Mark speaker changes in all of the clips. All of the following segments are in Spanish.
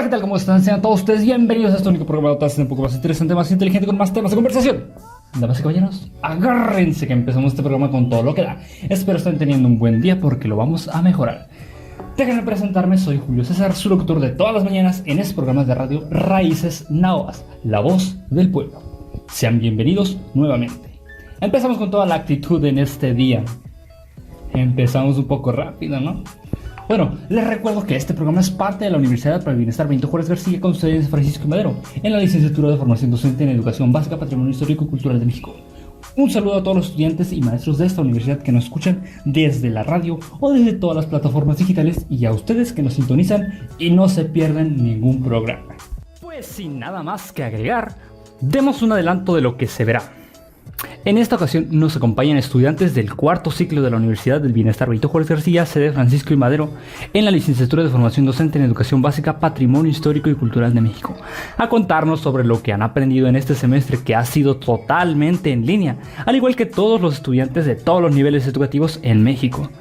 Speaker 1: ¿qué tal? ¿Cómo están? Sean todos ustedes bienvenidos a este único programa de un poco más interesante, más inteligente, con más temas de conversación. Damas y caballeros, agárrense que empezamos este programa con todo lo que da. Espero estén teniendo un buen día porque lo vamos a mejorar. Déjenme presentarme, soy Julio César, su locutor de todas las mañanas en este programa de radio Raíces Nahuas, la voz del pueblo. Sean bienvenidos nuevamente. Empezamos con toda la actitud en este día. Empezamos un poco rápido, ¿no? Bueno, les recuerdo que este programa es parte de la Universidad para el Bienestar Benito Juárez García con sede en Francisco y Madero, en la licenciatura de Formación Docente en Educación Básica, Patrimonio Histórico y Cultural de México. Un saludo a todos los estudiantes y maestros de esta universidad que nos escuchan desde la radio o desde todas las plataformas digitales, y a ustedes que nos sintonizan y no se pierden ningún programa. Pues sin nada más que agregar, demos un adelanto de lo que se verá. En esta ocasión nos acompañan estudiantes del cuarto ciclo de la Universidad del Bienestar Benito Juárez García, sede Francisco y Madero, en la licenciatura de Formación Docente en Educación Básica, Patrimonio Histórico y Cultural de México, a contarnos sobre lo que han aprendido en este semestre, que ha sido totalmente en línea, al igual que todos los estudiantes de todos los niveles educativos en México.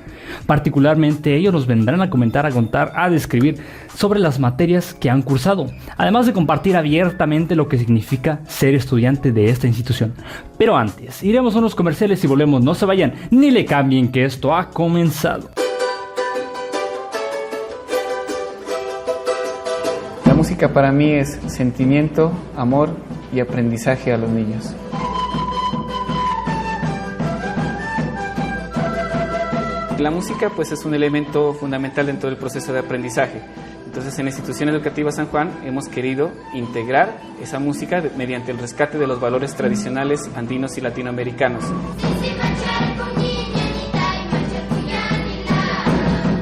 Speaker 1: Particularmente ellos nos vendrán a comentar, a contar, a describir sobre las materias que han cursado, además de compartir abiertamente lo que significa ser estudiante de esta institución. Pero antes, iremos a unos comerciales y volvemos. No se vayan ni le cambien, que esto ha comenzado.
Speaker 2: La música para mí es sentimiento, amor y aprendizaje a los niños. La música pues es un elemento fundamental dentro del proceso de aprendizaje. Entonces en la institución educativa San Juan hemos querido integrar esa música mediante el rescate de los valores tradicionales andinos y latinoamericanos.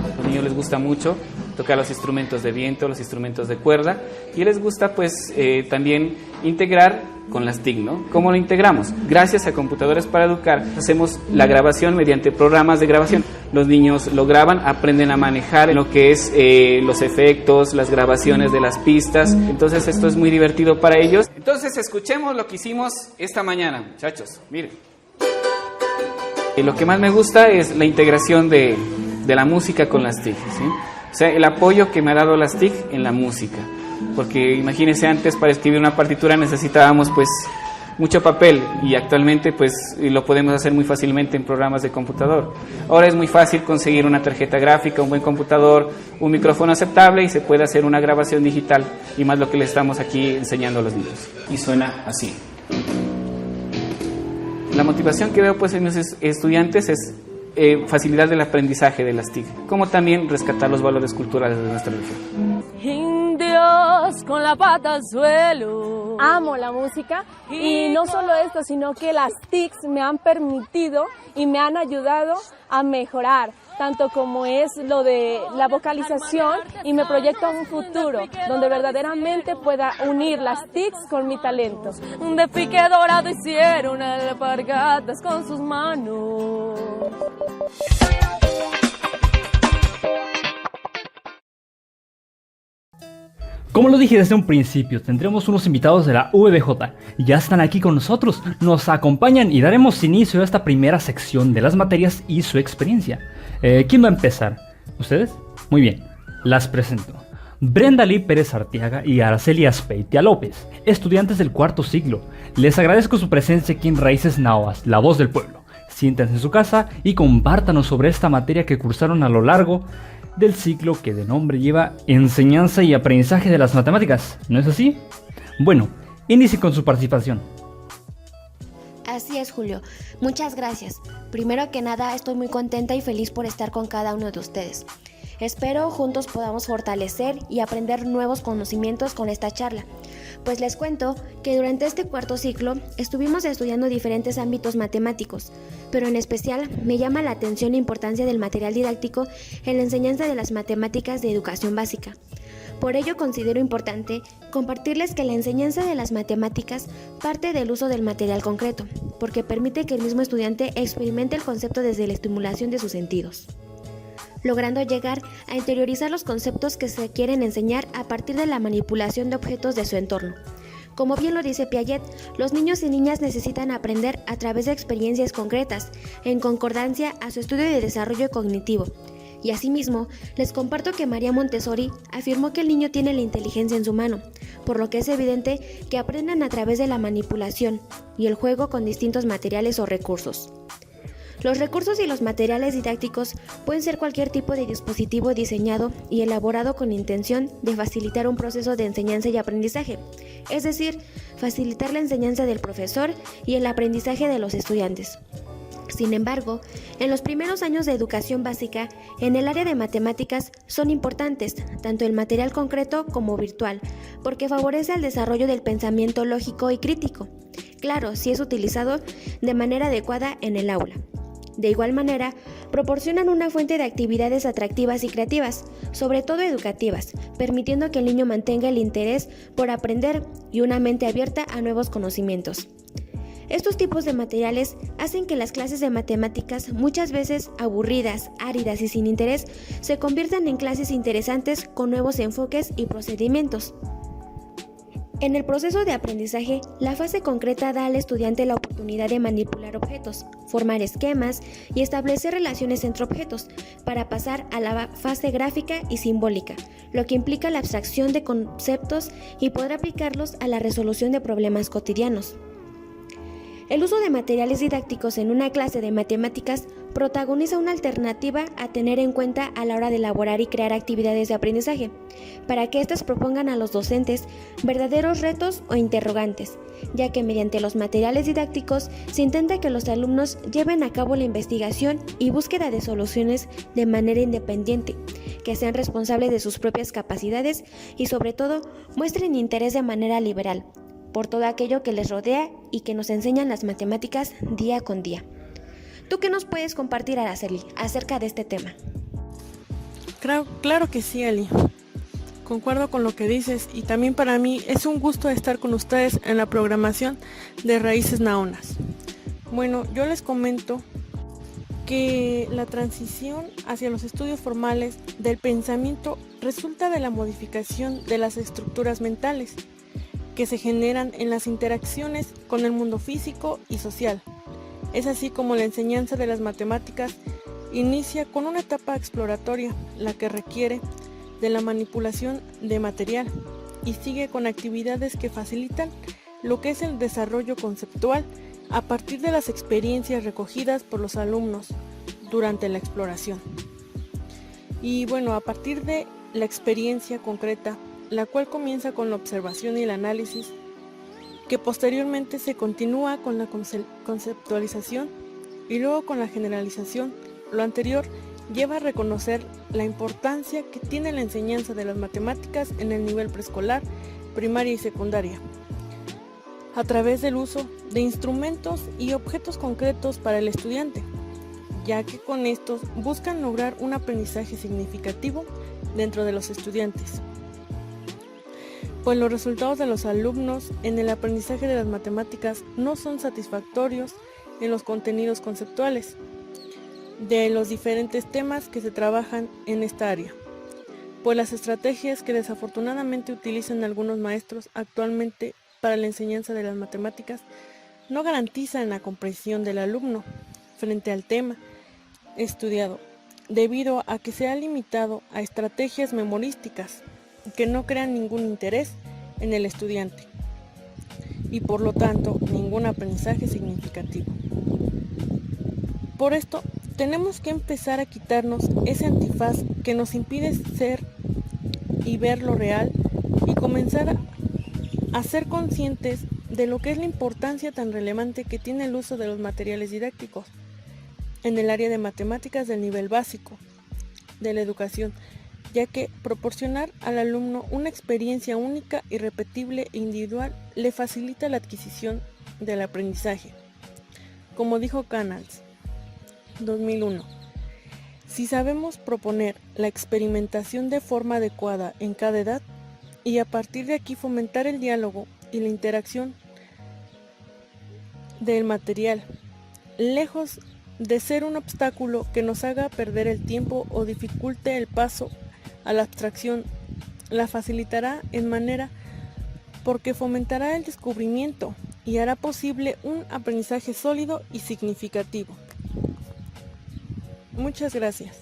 Speaker 2: A los niños les gusta mucho tocar los instrumentos de viento, los instrumentos de cuerda, y les gusta pues también integrar con las TIC, ¿no? ¿Cómo lo integramos? Gracias a Computadores para Educar hacemos la grabación mediante programas de grabación. Los niños lo graban, aprenden a manejar lo que es los efectos, las grabaciones de las pistas. Entonces esto es muy divertido para ellos. Entonces escuchemos lo que hicimos esta mañana, muchachos. Miren. Lo que más me gusta es la integración de la música con las TIC, ¿sí? O sea, el apoyo que me ha dado las TIC en la música. Porque imagínense, antes para escribir una partitura necesitábamos pues mucho papel, y actualmente pues lo podemos hacer muy fácilmente en programas de computador. Ahora es muy fácil conseguir una tarjeta gráfica, un buen computador, un micrófono aceptable, y se puede hacer una grabación digital, y más lo que le estamos aquí enseñando a los niños. Y suena así. La motivación que veo pues en mis estudiantes es facilidad del aprendizaje de las TIC, como también rescatar los valores culturales de nuestra región.
Speaker 3: Indios con la pata al suelo.
Speaker 4: Amo la música, y no solo esto, sino que las TICs me han permitido y me han ayudado a mejorar, tanto como es lo de la vocalización, y me proyecto a un futuro donde verdaderamente pueda unir las TICs con mi talento.
Speaker 3: De pique dorado hicieron alpargatas con sus manos.
Speaker 1: Como lo dije desde un principio, tendremos unos invitados de la VBJ. Ya están aquí con nosotros, nos acompañan y daremos inicio a esta primera sección de las materias y su experiencia. ¿Quién va a empezar? ¿Ustedes? Muy bien, las presento. Brenda Lee Pérez Arteaga y Araceli Aspeitia López, estudiantes del cuarto siglo. Les agradezco su presencia aquí en Raíces Nahuas, la voz del pueblo. Siéntense en su casa y compártanos sobre esta materia que cursaron a lo largo del ciclo, que de nombre lleva Enseñanza y Aprendizaje de las Matemáticas, ¿no es así? Bueno, inicie con su participación.
Speaker 5: Así es, Julio. Muchas gracias. Primero que nada, estoy muy contenta y feliz por estar con cada uno de ustedes. Espero juntos podamos fortalecer y aprender nuevos conocimientos con esta charla. Pues les cuento que durante este cuarto ciclo estuvimos estudiando diferentes ámbitos matemáticos, pero en especial me llama la atención la importancia del material didáctico en la enseñanza de las matemáticas de educación básica. Por ello considero importante compartirles que la enseñanza de las matemáticas parte del uso del material concreto, porque permite que el mismo estudiante experimente el concepto desde la estimulación de sus sentidos, logrando llegar a interiorizar los conceptos que se quieren enseñar a partir de la manipulación de objetos de su entorno. Como bien lo dice Piaget, los niños y niñas necesitan aprender a través de experiencias concretas, en concordancia a su estudio de desarrollo cognitivo, Y asimismo, les comparto que María Montessori afirmó que el niño tiene la inteligencia en su mano, por lo que es evidente que aprenden a través de la manipulación y el juego con distintos materiales o recursos. Los recursos y los materiales didácticos pueden ser cualquier tipo de dispositivo diseñado y elaborado con intención de facilitar un proceso de enseñanza y aprendizaje, es decir, facilitar la enseñanza del profesor y el aprendizaje de los estudiantes. Sin embargo, en los primeros años de educación básica, en el área de matemáticas son importantes tanto el material concreto como virtual, porque favorece el desarrollo del pensamiento lógico y crítico. Claro, si es utilizado de manera adecuada en el aula. De igual manera, proporcionan una fuente de actividades atractivas y creativas, sobre todo educativas, permitiendo que el niño mantenga el interés por aprender y una mente abierta a nuevos conocimientos. Estos tipos de materiales hacen que las clases de matemáticas, muchas veces aburridas, áridas y sin interés, se conviertan en clases interesantes con nuevos enfoques y procedimientos. En el proceso de aprendizaje, la fase concreta da al estudiante la oportunidad de manipular objetos, formar esquemas y establecer relaciones entre objetos, para pasar a la fase gráfica y simbólica, lo que implica la abstracción de conceptos y poder aplicarlos a la resolución de problemas cotidianos. El uso de materiales didácticos en una clase de matemáticas protagoniza una alternativa a tener en cuenta a la hora de elaborar y crear actividades de aprendizaje, para que éstas propongan a los docentes verdaderos retos o interrogantes, ya que mediante los materiales didácticos se intenta que los alumnos lleven a cabo la investigación y búsqueda de soluciones de manera independiente, que sean responsables de sus propias capacidades y sobre todo muestren interés de manera liberal por todo aquello que les rodea y que nos enseñan las matemáticas día con día. ¿Tú qué nos puedes compartir, Araceli, acerca de este tema?
Speaker 6: Claro que sí, Ali. Concuerdo con lo que dices y también para mí es un gusto estar con ustedes en la programación de Raíces Naonas. Bueno, yo les comento que la transición hacia los estudios formales del pensamiento resulta de la modificación de las estructuras mentales que se generan en las interacciones con el mundo físico y social. Es así como la enseñanza de las matemáticas inicia con una etapa exploratoria, la que requiere de la manipulación de material, y sigue con actividades que facilitan lo que es el desarrollo conceptual a partir de las experiencias recogidas por los alumnos durante la exploración. Y bueno, a partir de la experiencia concreta, la cual comienza con la observación y el análisis, que posteriormente se continúa con la conceptualización y luego con la generalización. Lo anterior lleva a reconocer la importancia que tiene la enseñanza de las matemáticas en el nivel preescolar, primaria y secundaria, a través del uso de instrumentos y objetos concretos para el estudiante, ya que con estos buscan lograr un aprendizaje significativo dentro de los estudiantes. Pues los resultados de los alumnos en el aprendizaje de las matemáticas no son satisfactorios en los contenidos conceptuales de los diferentes temas que se trabajan en esta área, pues las estrategias que desafortunadamente utilizan algunos maestros actualmente para la enseñanza de las matemáticas no garantizan la comprensión del alumno frente al tema estudiado, debido a que se ha limitado a estrategias memorísticas que no crean ningún interés en el estudiante y por lo tanto ningún aprendizaje significativo. Por esto, tenemos que empezar a quitarnos ese antifaz que nos impide ser y ver lo real y comenzar a ser conscientes de lo que es la importancia tan relevante que tiene el uso de los materiales didácticos en el área de matemáticas del nivel básico de la educación, ya que proporcionar al alumno una experiencia única, irrepetible e individual le facilita la adquisición del aprendizaje. Como dijo Canals, 2001, si sabemos proponer la experimentación de forma adecuada en cada edad y a partir de aquí fomentar el diálogo y la interacción del material, lejos de ser un obstáculo que nos haga perder el tiempo o dificulte el paso a la abstracción, la facilitará en manera porque fomentará el descubrimiento y hará posible un aprendizaje sólido y significativo. Muchas gracias.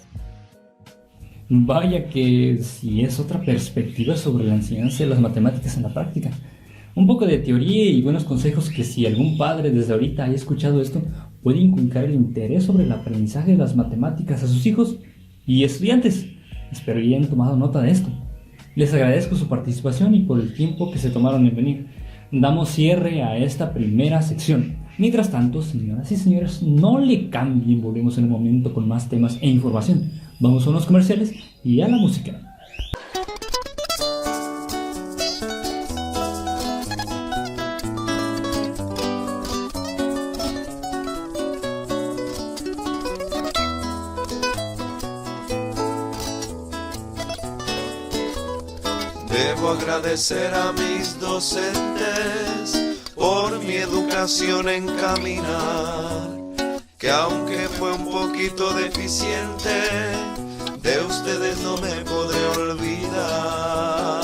Speaker 1: Vaya que si es otra perspectiva sobre la enseñanza de las matemáticas en la práctica. Un poco de teoría y buenos consejos que si algún padre desde ahorita haya escuchado esto, puede inculcar el interés sobre el aprendizaje de las matemáticas a sus hijos y estudiantes. Espero que hayan tomado nota de esto. Les agradezco su participación y por el tiempo que se tomaron en venir. Damos cierre a esta primera sección. Mientras tanto, señoras y señores, no le cambien, volvemos en un momento con más temas e información. Vamos a unos comerciales y a la música.
Speaker 7: Debo agradecer a mis docentes por mi educación en caminar, que aunque fue un poquito deficiente, de ustedes no me podré olvidar.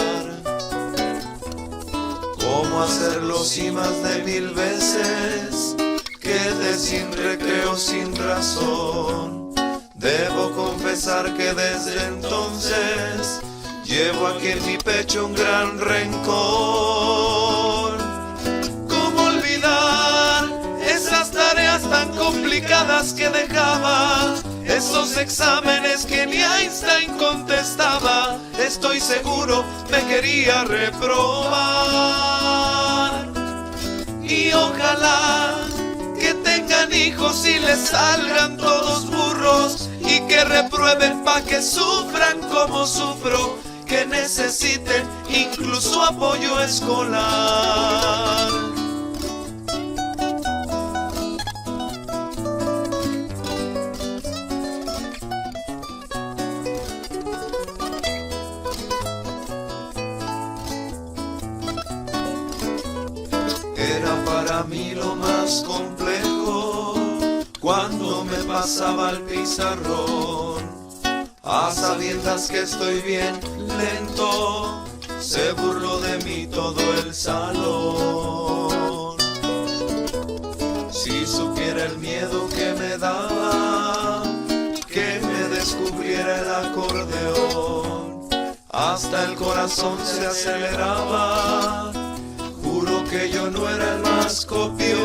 Speaker 7: Cómo hacerlo si más de 1000 veces quedé sin recreo, sin razón. Debo confesar que desde entonces llevo aquí en mi pecho un gran rencor. ¿Cómo olvidar esas tareas tan complicadas que dejaba? Esos exámenes que ni Einstein contestaba. Estoy seguro me quería reprobar. Y ojalá que tengan hijos y les salgan todos burros y que reprueben pa' que sufran como sufro, que necesiten incluso apoyo escolar. Era para mí lo más complejo cuando me pasaba el pizarrón, a sabiendas que estoy bien lento, se burló de mí todo el salón. Si supiera el miedo que me daba, que me descubriera el acordeón, hasta el corazón se aceleraba. Juro que yo no era el más copión.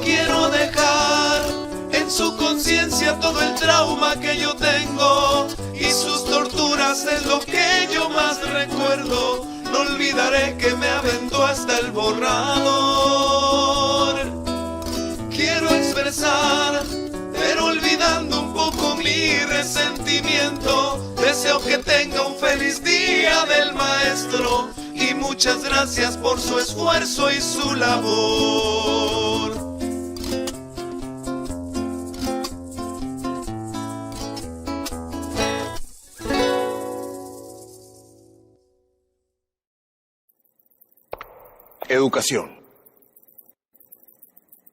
Speaker 7: Quiero dejar en su conciencia todo el trauma que yo tengo y sus torturas es lo que yo más recuerdo. No olvidaré que me aventó hasta el borrador. Quiero expresar, pero olvidando un poco mi resentimiento, deseo que tenga un feliz día del maestro y muchas gracias por su esfuerzo y su labor.
Speaker 8: Educación.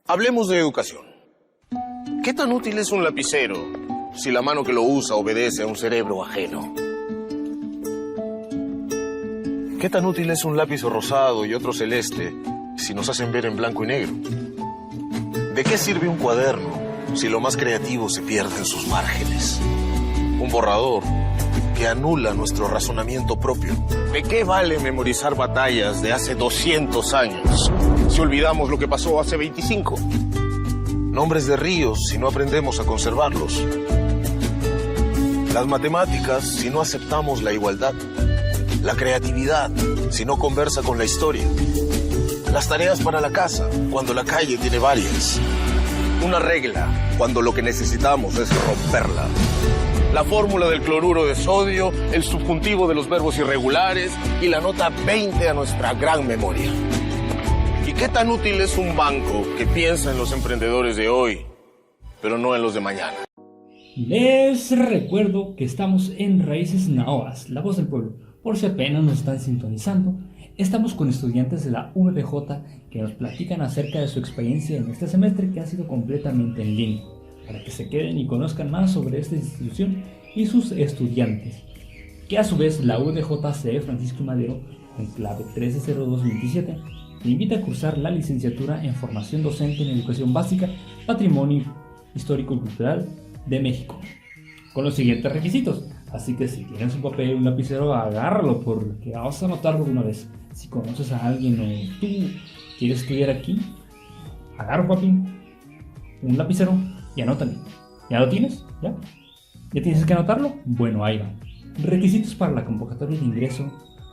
Speaker 8: Hablemos de educación. ¿Qué tan útil es un lapicero si la mano que lo usa obedece a un cerebro ajeno? ¿Qué tan útil es un lápiz rosado y otro celeste si nos hacen ver en blanco y negro? ¿De qué sirve un cuaderno si lo más creativo se pierde en sus márgenes? Un borrador que anula nuestro razonamiento propio. ¿De qué vale memorizar batallas de hace 200 años si olvidamos lo que pasó hace 25? Nombres de ríos si no aprendemos a conservarlos. Las matemáticas si no aceptamos la igualdad. La creatividad si no conversa con la historia. Las tareas para la casa cuando la calle tiene varias. Una regla cuando lo que necesitamos es romperla. La fórmula del cloruro de sodio, el subjuntivo de los verbos irregulares y la nota 20 a nuestra gran memoria. ¿Y qué tan útil es un banco que piensa en los emprendedores de hoy, pero no en los de mañana?
Speaker 1: Les recuerdo que estamos en Raíces Naoas, la voz del pueblo. Por si apenas nos están sintonizando, estamos con estudiantes de la UMPJ que nos platican acerca de su experiencia en este semestre que ha sido completamente en línea, para que se queden y conozcan más sobre esta institución y sus estudiantes, que a su vez la UDJCE Francisco Madero, en clave 130227, le invita a cursar la licenciatura en Formación Docente en Educación Básica, Patrimonio Histórico y Cultural de México. con los siguientes requisitos. Así que si tienes un papel y un lapicero, agárralo porque vamos a anotarlo de una vez. Si conoces a alguien o tú quieres estudiar aquí, agarra un papel, un lapicero y anótalo. ¿Ya lo tienes? ¿Ya? ¿Ya tienes que anotarlo? Bueno, ahí va. Requisitos para la convocatoria de ingreso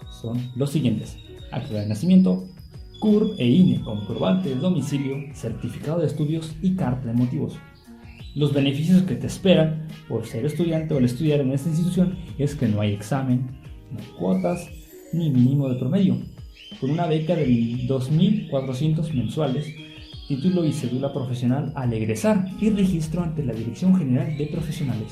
Speaker 1: son los siguientes: acta de nacimiento, CURP e INE, comprobante de domicilio, certificado de estudios y carta de motivos. Los beneficios que te esperan por ser estudiante o al estudiar en esta institución es que no hay examen, no hay cuotas ni mínimo de promedio, con una beca de 2.400 mensuales, título y cédula profesional al egresar y registro ante la Dirección General de Profesionales.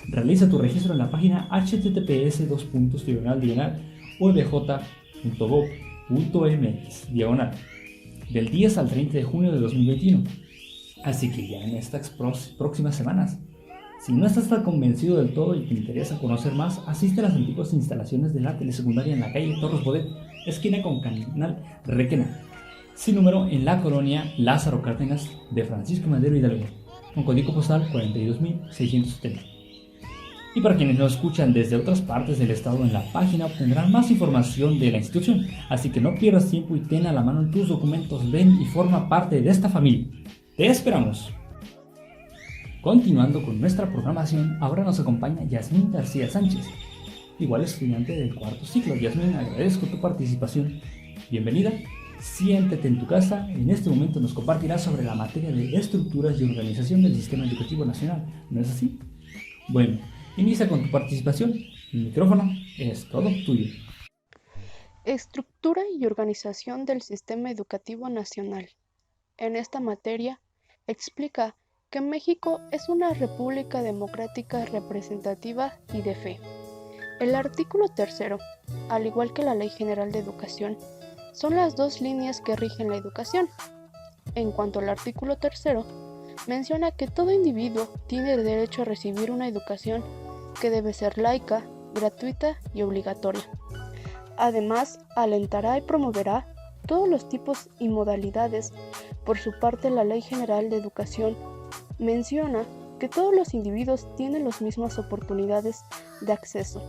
Speaker 1: Realiza tu registro en la página https://uebj.gov.mx del 10 al 30 de junio de 2021. Así que ya en estas próximas semanas. Si no estás tan convencido del todo y te interesa conocer más, asiste a las antiguas instalaciones de la telesecundaria en la calle Torres Bodet, esquina con Canal Requena, sin número, en la colonia Lázaro Cárdenas de Francisco Madero Hidalgo, con código postal 42.670. Y para quienes nos escuchan desde otras partes del estado, en la página obtendrán más información de la institución, así que no pierdas tiempo y ten a la mano tus documentos. Ven y forma parte de esta familia. ¡Te esperamos! Continuando con nuestra programación, ahora nos acompaña Yasmín García Sánchez, igual estudiante del cuarto ciclo. Yasmín, agradezco tu participación. Bienvenida, siéntete en tu casa. En este momento nos compartirás sobre la materia de estructuras y organización del sistema educativo nacional, ¿no es así? Bueno, inicia con tu participación. El micrófono es todo tuyo.
Speaker 9: Estructura y organización del sistema educativo nacional. En esta materia, explica que México es una república democrática representativa y de fe. El artículo 3, al igual que la Ley General de Educación, son las dos líneas que rigen la educación. En cuanto al artículo 3, menciona que todo individuo tiene derecho a recibir una educación que debe ser laica, gratuita y obligatoria. Además, alentará y promoverá todos los tipos y modalidades. Por su parte, la Ley General de Educación menciona que todos los individuos tienen las mismas oportunidades de acceso,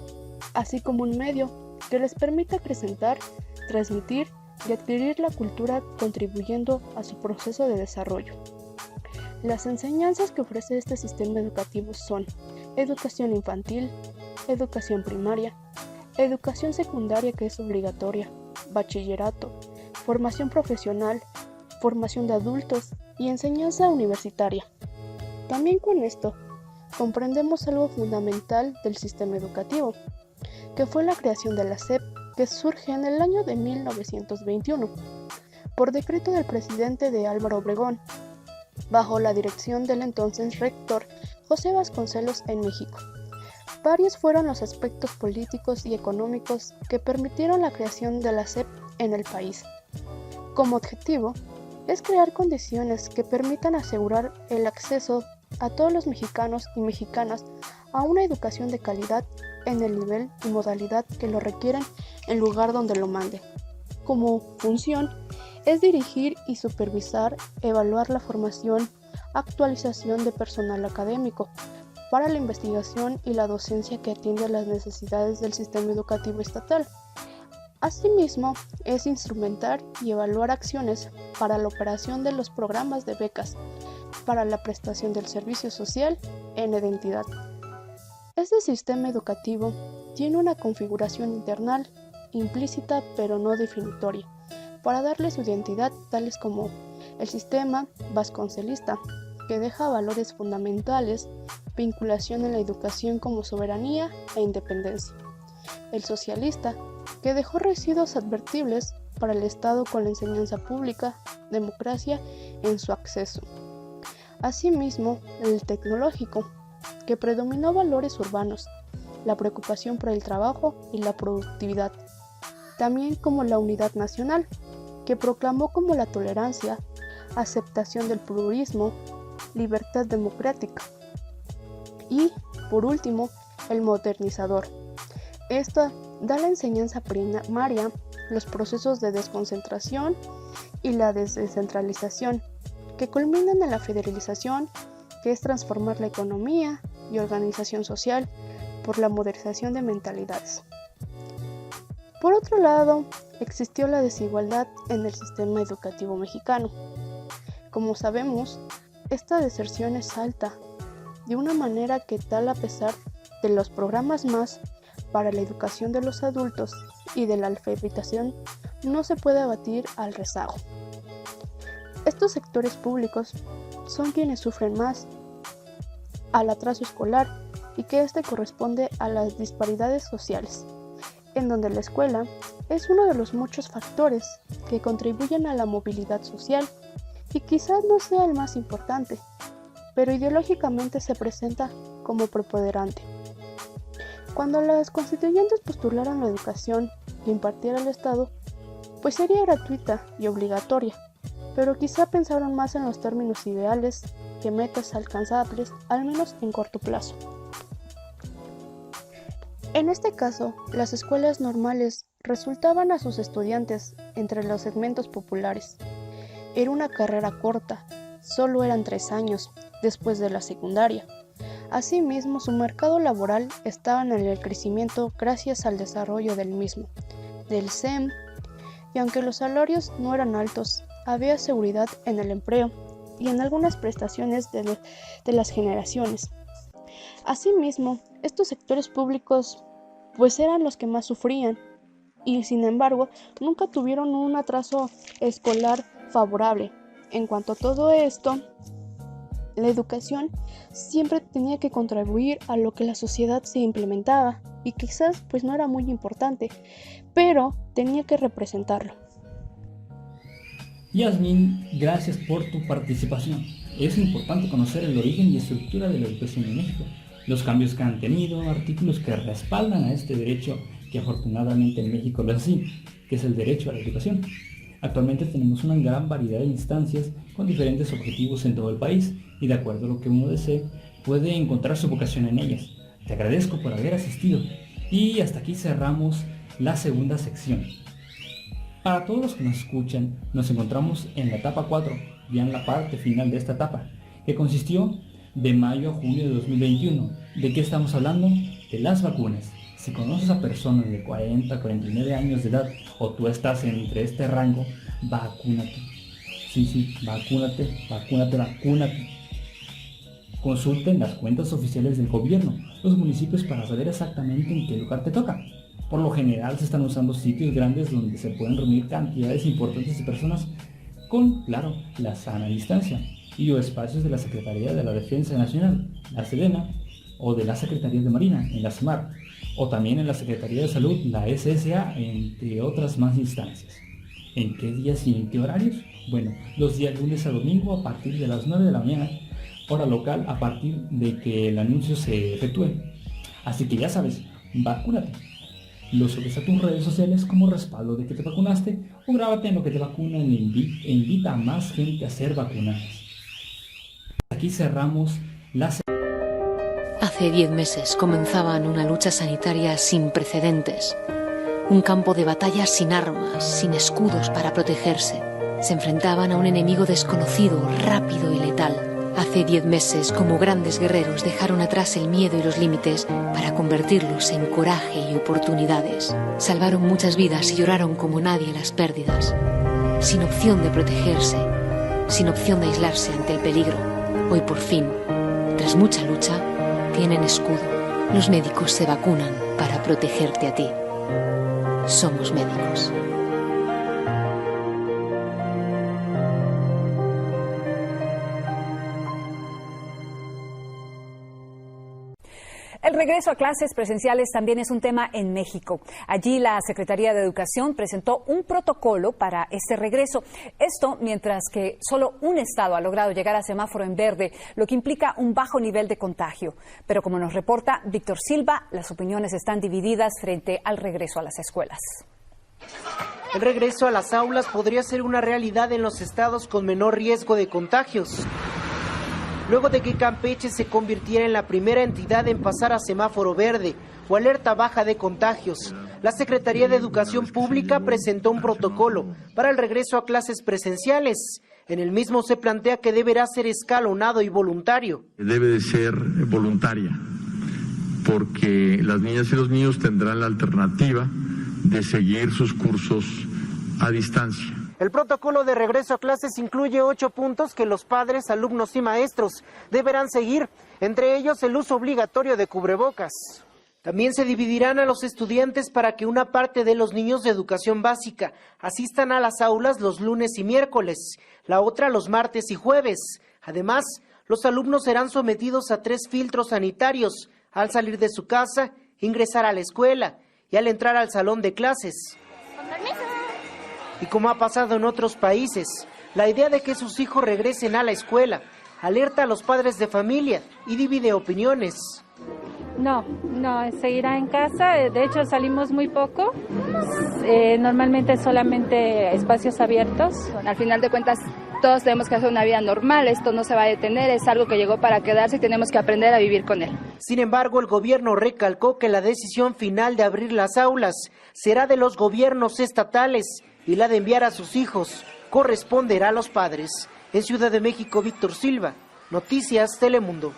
Speaker 9: así como un medio que les permita presentar, transmitir y adquirir la cultura, contribuyendo a su proceso de desarrollo. Las enseñanzas que ofrece este sistema educativo son educación infantil, educación primaria, educación secundaria que es obligatoria, bachillerato, formación profesional, formación de adultos y enseñanza universitaria. También con esto comprendemos algo fundamental del sistema educativo, que fue la creación de la SEP, que surge en el año de 1921, por decreto del presidente de Álvaro Obregón, bajo la dirección del entonces rector José Vasconcelos en México. Varios fueron los aspectos políticos y económicos que permitieron la creación de la SEP en el país. Como objetivo, es crear condiciones que permitan asegurar el acceso a todos los mexicanos y mexicanas a una educación de calidad en el nivel y modalidad que lo requieran en lugar donde lo mande. Como función, es dirigir y supervisar, evaluar la formación, actualización de personal académico para la investigación y la docencia que atiende a las necesidades del sistema educativo estatal. Asimismo, es instrumentar y evaluar acciones para la operación de los programas de becas para la prestación del servicio social en identidad. Este sistema educativo tiene una configuración internal implícita pero no definitoria para darle su identidad, tales como el sistema vasconcelista, que deja valores fundamentales, vinculación en la educación como soberanía e independencia. El socialista, que dejó residuos advertibles para el Estado con la enseñanza pública, democracia en su acceso. Asimismo, el tecnológico, que predominó valores urbanos, la preocupación por el trabajo y la productividad, también como la unidad nacional, que proclamó como la tolerancia, aceptación del pluralismo, libertad democrática. Y, por último, el modernizador. Esta da la enseñanza primaria, los procesos de desconcentración y la descentralización, que culminan en la federalización, que es transformar la economía y organización social por la modernización de mentalidades. Por otro lado, existió la desigualdad en el sistema educativo mexicano. Como sabemos, esta deserción es alta, de una manera que tal a pesar de los programas más para la educación de los adultos y de la alfabetización, no se puede abatir al rezago. Estos sectores públicos son quienes sufren más al atraso escolar y que este corresponde a las disparidades sociales, en donde la escuela es uno de los muchos factores que contribuyen a la movilidad social y quizás no sea el más importante, pero ideológicamente se presenta como preponderante. Cuando las constituyentes postularon la educación que impartiera el Estado, pues sería gratuita y obligatoria, pero quizá pensaron más en los términos ideales que metas alcanzables, al menos en corto plazo. En este caso, las escuelas normales resultaban a sus estudiantes entre los segmentos populares. Era una carrera corta, solo eran 3 años después de la secundaria. Asimismo, su mercado laboral estaba en el crecimiento gracias al desarrollo del mismo, del SEM, y aunque los salarios no eran altos, había seguridad en el empleo y en algunas prestaciones de las generaciones. Asimismo, estos sectores públicos pues eran los que más sufrían y sin embargo nunca tuvieron un atraso escolar favorable. En cuanto a todo esto, la educación siempre tenía que contribuir a lo que la sociedad se implementaba y quizás pues no era muy importante, pero tenía que representarlo.
Speaker 1: Yasmin, gracias por tu participación. Es importante conocer el origen y estructura de la educación en México, los cambios que han tenido, artículos que respaldan a este derecho que afortunadamente en México lo es así, que es el derecho a la educación. Actualmente tenemos una gran variedad de instancias con diferentes objetivos en todo el país y de acuerdo a lo que uno desee puede encontrar su vocación en ellas. Te agradezco por haber asistido y hasta aquí cerramos la segunda sección. Para todos los que nos escuchan, nos encontramos en la etapa 4, ya en la parte final de esta etapa, que consistió de mayo a junio de 2021. ¿De qué estamos hablando? De las vacunas. Si conoces a personas de 40 a 49 años de edad o tú estás entre este rango, vacúnate. Sí, vacúnate. Consulten las cuentas oficiales del gobierno, los municipios para saber exactamente en qué lugar te toca. Por lo general se están usando sitios grandes donde se pueden reunir cantidades importantes de personas con, claro, la sana distancia y o espacios de la Secretaría de la Defensa Nacional, la Sedena, o de la Secretaría de Marina, en la SMAR, o también en la Secretaría de Salud, la SSA, entre otras más instancias. ¿En qué días y en qué horarios? Bueno, los días lunes a domingo a partir de las 9 de la mañana, hora local a partir de que el anuncio se efectúe. Así que ya sabes, vacúnate. Lo subes a tus redes sociales como respaldo de que te vacunaste o grábate en lo que te vacunan e invita a más gente a ser vacunadas. Aquí cerramos la
Speaker 10: Hace 10 meses comenzaban una lucha sanitaria sin precedentes. Un campo de batalla sin armas, sin escudos para protegerse. Se enfrentaban a un enemigo desconocido, rápido y letal. Hace 10 meses, como grandes guerreros, dejaron atrás el miedo y los límites para convertirlos en coraje y oportunidades. Salvaron muchas vidas y lloraron como nadie las pérdidas. Sin opción de protegerse, sin opción de aislarse ante el peligro. Hoy por fin, tras mucha lucha, tienen escudo. Los médicos se vacunan para protegerte a ti. Somos médicos.
Speaker 11: El regreso a clases presenciales también es un tema en México. Allí la Secretaría de Educación presentó un protocolo para este regreso. Esto mientras que solo un estado ha logrado llegar a semáforo en verde, lo que implica un bajo nivel de contagio. Pero como nos reporta Víctor Silva, las opiniones están divididas frente al regreso a las escuelas.
Speaker 12: El regreso a las aulas podría ser una realidad en los estados con menor riesgo de contagios. Luego de que Campeche se convirtiera en la primera entidad en pasar a semáforo verde o alerta baja de contagios, la Secretaría de Educación Pública presentó un protocolo para el regreso a clases presenciales. En el mismo se plantea que deberá ser escalonado y voluntario.
Speaker 13: Debe de ser voluntaria, porque las niñas y los niños tendrán la alternativa de seguir sus cursos a distancia.
Speaker 12: El protocolo de regreso a clases incluye 8 puntos que los padres, alumnos y maestros deberán seguir, entre ellos el uso obligatorio de cubrebocas. También se dividirán a los estudiantes para que una parte de los niños de educación básica asistan a las aulas los lunes y miércoles, la otra los martes y jueves. Además, los alumnos serán sometidos a 3 filtros sanitarios al salir de su casa, ingresar a la escuela y al entrar al salón de clases. Y como ha pasado en otros países, la idea de que sus hijos regresen a la escuela alerta a los padres de familia y divide opiniones.
Speaker 14: No, seguirá en casa, de hecho salimos muy poco, normalmente solamente espacios abiertos.
Speaker 15: Al final de cuentas todos tenemos que hacer una vida normal, esto no se va a detener, es algo que llegó para quedarse y tenemos que aprender a vivir con él.
Speaker 12: Sin embargo, el gobierno recalcó que la decisión final de abrir las aulas será de los gobiernos estatales y la de enviar a sus hijos corresponderá a los padres. En Ciudad de México, Víctor Silva, Noticias Telemundo.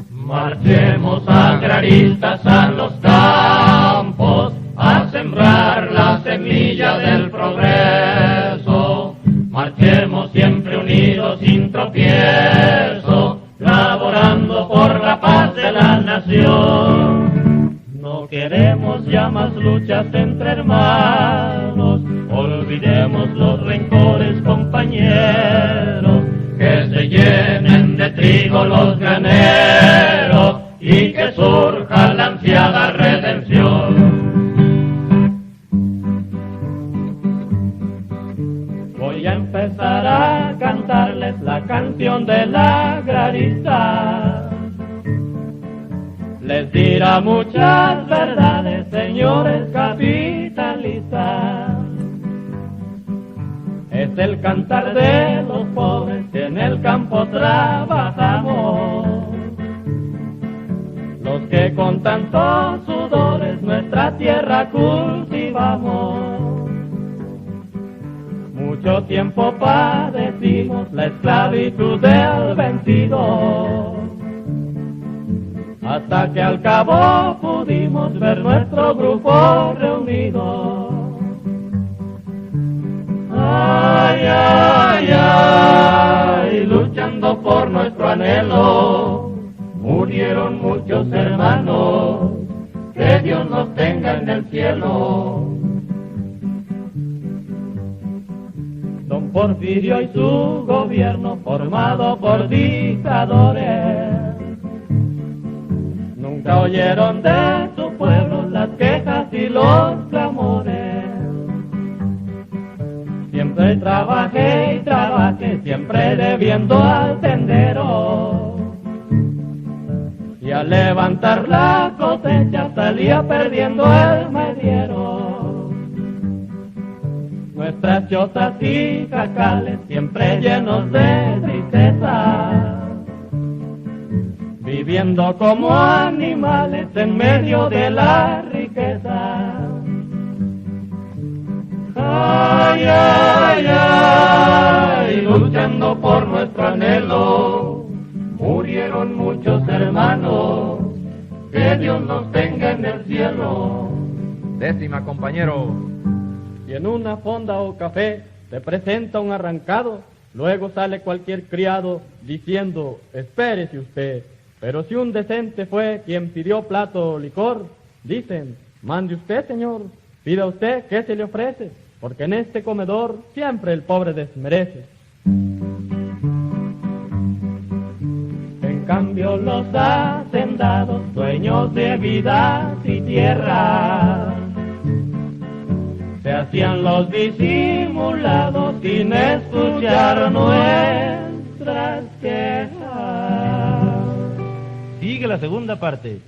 Speaker 16: Marchemos agraristas a los campos a sembrar la semilla del progreso. Marchemos siempre unidos sin tropiezo, laborando por la paz de la nación. No queremos ya más luchas entre hermanos, olvidemos los rencores, compañeros, que se llenen de trigo los graneros y que surja la ansiada redención. Voy a empezar a cantarles la canción de la agrarista. Les dirá muchas verdades, señores capitalistas. Es el cantar de los pobres que en el campo trabajamos, los que con tantos sudores nuestra tierra cultivamos. Mucho tiempo padecimos la esclavitud del vencido, hasta que al cabo pudimos ver nuestro grupo reunido. Ay, ay, ay, luchando por nuestro anhelo, murieron muchos hermanos, que Dios nos tenga en el cielo. Don Porfirio y su gobierno, formado por dictadores, nunca oyeron de su pueblo las quejas y los clamores. Siempre trabajé y trabajé, siempre debiendo al tendero, y al levantar la cosecha salía perdiendo el mediero. Nuestras chozas y jacales siempre llenos de tristeza, viviendo como animales en medio de la riqueza. Ay, ay, ay, luchando por nuestro anhelo, murieron muchos hermanos, que Dios nos tenga en el cielo.
Speaker 17: 10ª, compañero.
Speaker 16: Si en una fonda o café se presenta un arrancado, luego sale cualquier criado diciendo, espérese usted. Pero si un decente fue quien pidió plato o licor, dicen, mande usted, señor, pida usted, ¿qué se le ofrece? Porque en este comedor siempre el pobre desmerece. En cambio los hacendados, dueños de vidas y tierras, se hacían los disimulados sin escuchar nuestras quejas.
Speaker 17: Sigue la segunda parte.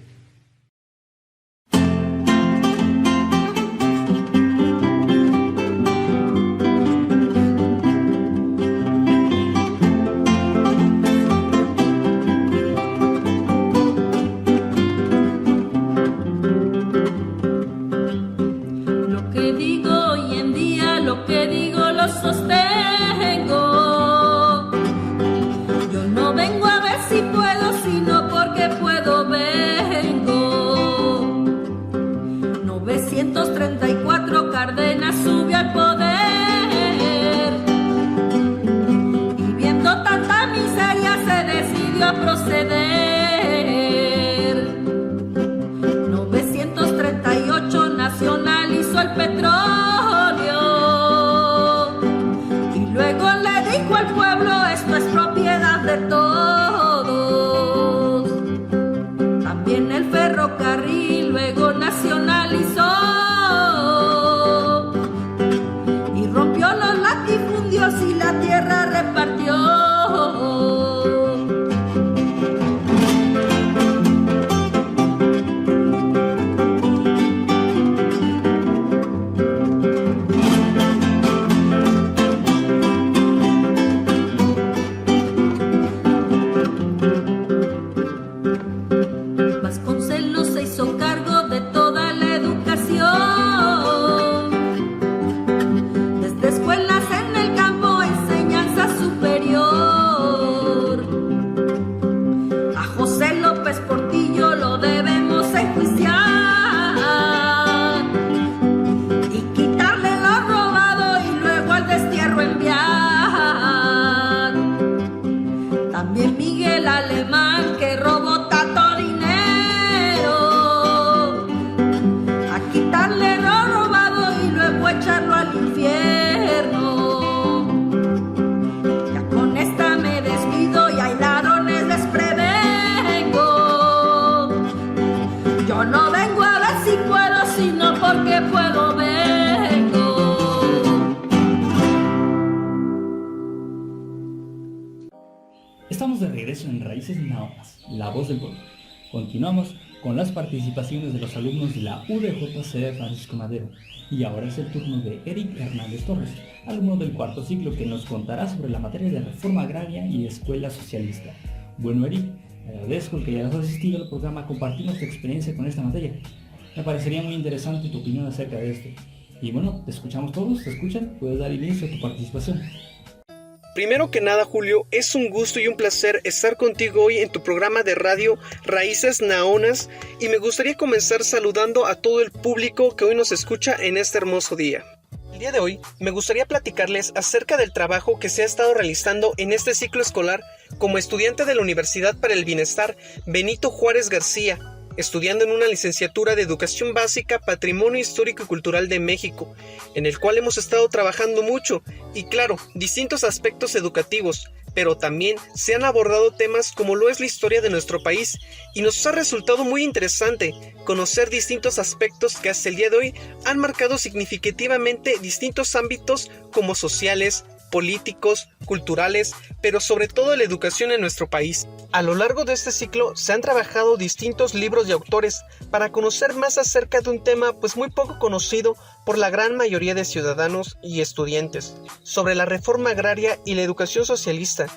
Speaker 18: el pueblo, esto es propiedad de todos. También el ferrocarril luego nacionalizó y rompió los latifundios y la tierra repartió.
Speaker 1: Estamos de regreso en Raíces Naonas, la voz del pueblo. Continuamos con las participaciones de los alumnos de la UDJC Francisco Madero. Y ahora es el turno de Eric Hernández Torres, alumno del cuarto ciclo, que nos contará sobre la materia de reforma agraria y escuela socialista. Bueno, Eric, agradezco el que hayas asistido al programa. Compartimos tu experiencia con esta materia. Me parecería muy interesante tu opinión acerca de esto. Y bueno, te escuchamos todos, ¿te escuchan? Puedes dar inicio a tu participación.
Speaker 12: Primero que nada, Julio, es un gusto y un placer estar contigo hoy en tu programa de radio Raíces Naonas, y me gustaría comenzar saludando a todo el público que hoy nos escucha en este hermoso día. El día de hoy me gustaría platicarles acerca del trabajo que se ha estado realizando en este ciclo escolar como estudiante de la Universidad para el Bienestar Benito Juárez García, estudiando en una licenciatura de Educación Básica, Patrimonio Histórico y Cultural de México, en el cual hemos estado trabajando mucho y claro, distintos aspectos educativos, pero también se han abordado temas como lo es la historia de nuestro país, y nos ha resultado muy interesante conocer distintos aspectos que hasta el día de hoy han marcado significativamente distintos ámbitos como sociales, políticos, culturales, pero sobre todo la educación en nuestro país. A lo largo de este ciclo se han trabajado distintos libros de autores para conocer más acerca de un tema pues muy poco conocido por la gran mayoría de ciudadanos y estudiantes, sobre la reforma agraria y la educación socialista,